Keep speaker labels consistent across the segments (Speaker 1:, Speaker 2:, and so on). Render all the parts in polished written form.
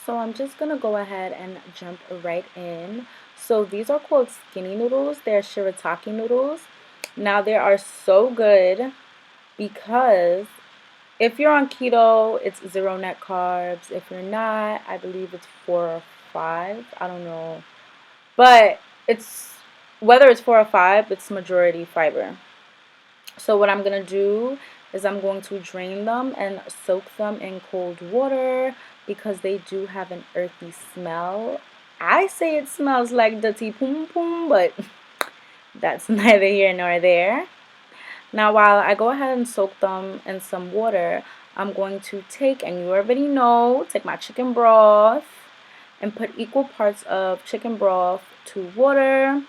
Speaker 1: So I'm just gonna go ahead and jump right in. So these are called skinny noodles. They're shirataki noodles. Now they are so good because if you're on keto, it's zero net carbs. If you're not, I believe it's 4 or 5. I don't know. But it's whether it's 4 or 5, it's majority fiber. So what I'm going to do is I'm going to drain them and soak them in cold water because they do have an earthy smell. I say it smells like dirty pum pum, but that's neither here nor there. Now while I go ahead and soak them in some water, I'm going to take, and you already know, take my chicken broth and put equal parts of chicken broth to water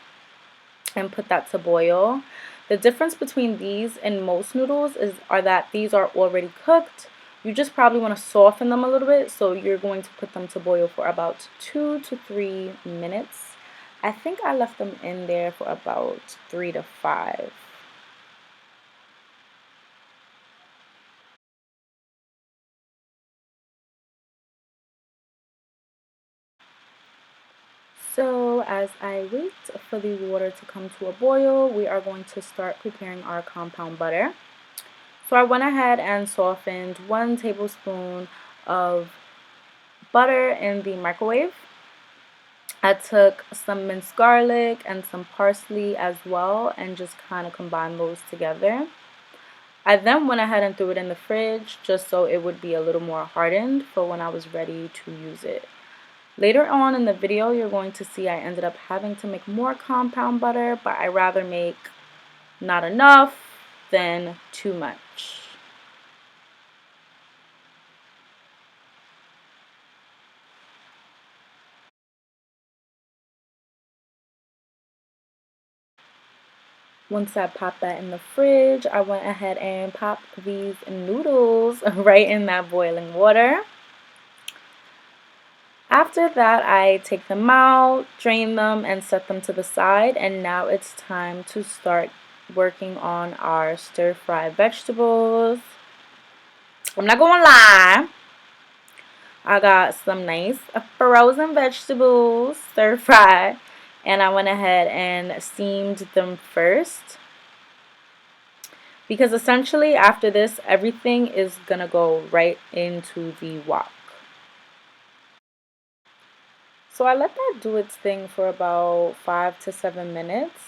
Speaker 1: and put that to boil. The difference between these and most noodles are that these are already cooked. You just probably want to soften them a little bit, so you're going to put them to boil for about 2 to 3 minutes. I think I left them in there for about 3 to 5. So as I wait for the water to come to a boil, we are going to start preparing our compound butter. So I went ahead and softened 1 tablespoon of butter in the microwave. I took some minced garlic and some parsley as well and just kind of combined those together. I then went ahead and threw it in the fridge just so it would be a little more hardened for when I was ready to use it. Later on in the video, you're going to see I ended up having to make more compound butter, but I rather make not enough than too much. Once I popped that in the fridge, I went ahead and popped these noodles right in that boiling water. After that, I take them out, drain them, and set them to the side. And now it's time to start working on our stir-fry vegetables. I'm not gonna lie, I got some nice frozen vegetables stir-fry, and I went ahead and steamed them first. Because essentially after this, everything is gonna go right into the wok. So I let that do its thing for about 5 to 7 minutes.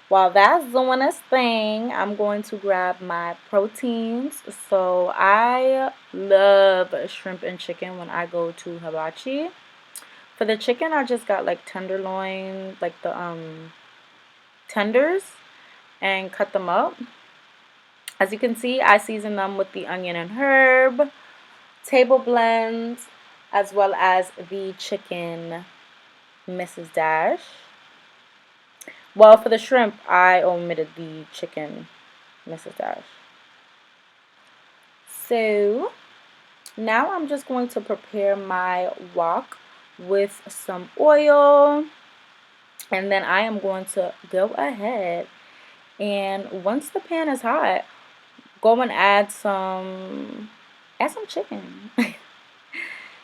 Speaker 1: While that's doing its thing, I'm going to grab my proteins. So I love shrimp and chicken when I go to Hibachi. For the chicken, I just got like tenderloin, like the tenders, and cut them up. As you can see, I season them with the onion and herb, table blends, as well as the chicken Mrs. Dash. Well, for the shrimp, I omitted the chicken Mrs. Dash. So now I'm just going to prepare my wok with some oil. And then I am going to go ahead and once the pan is hot, go and add some chicken.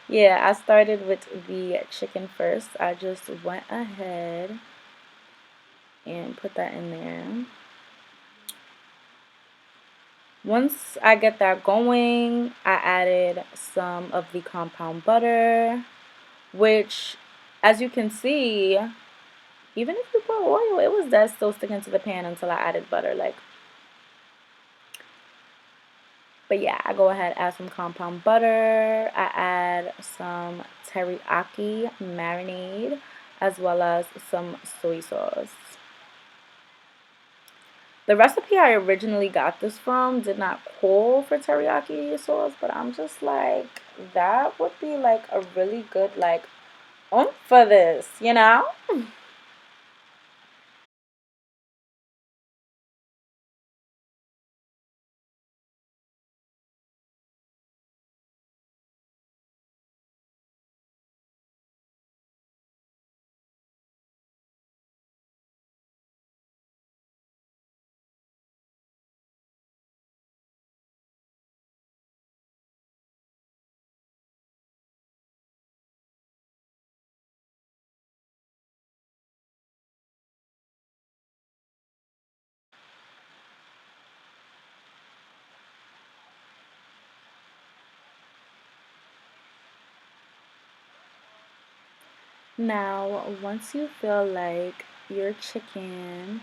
Speaker 1: Yeah, I started with the chicken first. I just went ahead and put that in there. Once I get that going, I added some of the compound butter, which, as you can see, even if you put oil, it was that still sticking to the pan until I added butter. But yeah, I go ahead, add some compound butter. I add some teriyaki marinade, as well as some soy sauce. The recipe I originally got this from did not call for teriyaki sauce, but I'm just like, that would be like a really good like oomph for this, you know? Now, once you feel like your chicken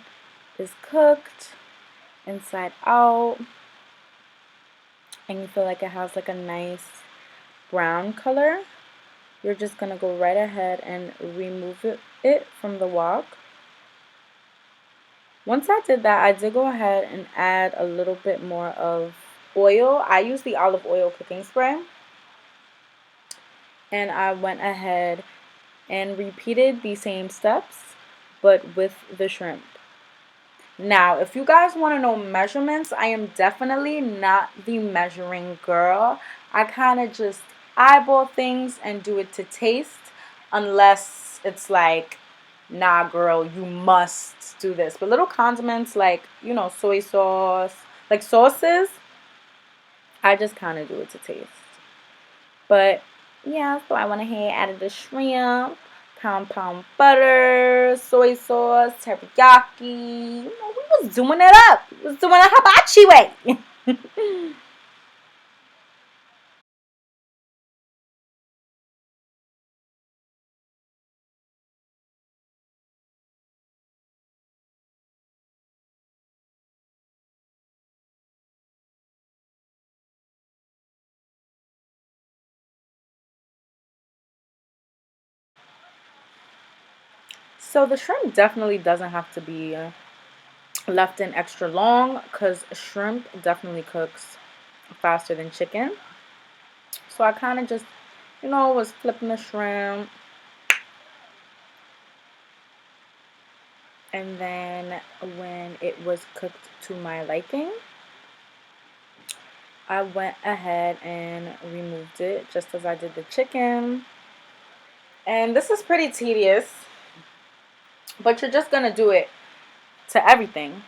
Speaker 1: is cooked inside out and you feel like it has like a nice brown color, you're just going to go right ahead and remove it from the wok. Once I did that, I did go ahead and add a little bit more of oil. I use the olive oil cooking spray. And I went ahead and repeated the same steps, but with the shrimp. Now, if you guys want to know measurements, I am definitely not the measuring girl. I kind of just eyeball things and do it to taste, unless it's like, nah, girl, you must do this. But little condiments like, soy sauce, like sauces, I just kind of do it to taste. But yeah, so I went ahead, added the shrimp, compound butter, soy sauce, teriyaki. We was doing it up. We was doing a hibachi way. So the shrimp definitely doesn't have to be left in extra long because shrimp definitely cooks faster than chicken. So I kind of just, was flipping the shrimp. And then when it was cooked to my liking, I went ahead and removed it just as I did the chicken. And this is pretty tedious, but you're just going to do it to everything.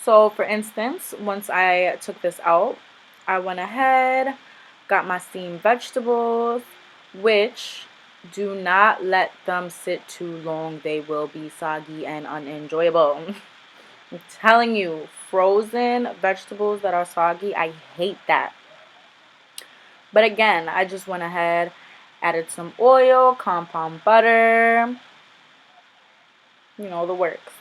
Speaker 1: So for instance, once I took this out, I went ahead, got my steamed vegetables, which do not let them sit too long. They will be soggy and unenjoyable. I'm telling you, frozen vegetables that are soggy, I hate that. But again, I just went ahead, added some oil, compound butter, the works.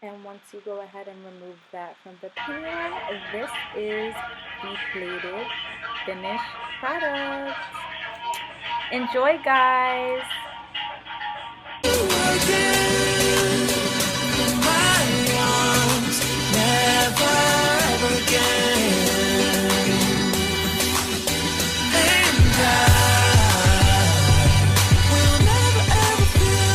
Speaker 1: And once you go ahead and remove that from the pan, this is the plated finished product. Enjoy, guys!